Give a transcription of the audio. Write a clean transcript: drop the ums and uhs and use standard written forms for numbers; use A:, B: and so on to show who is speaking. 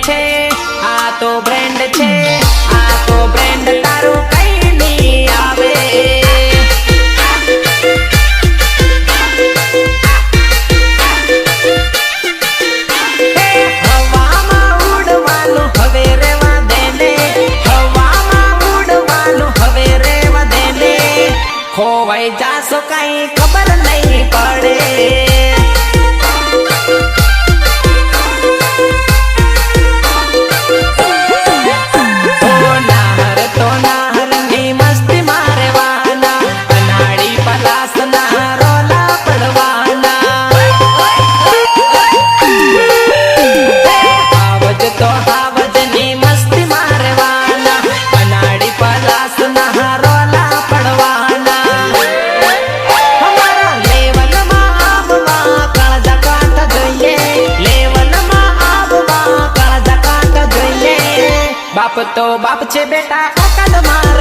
A: છે, આ તો બ્રેન્ડ છે, આ તો બ્રેન્ડ તારું કઈ નહીં આવે. હવામાં ઉડવાનું હવે રેવા દે ને, હવામાં ઉડવાનું હવે રેવા દે ને, ખોવાઈ જાશો કઈ ખબર નહીં પડે. બાપ તો બાપ છે બેટા, અકલ માં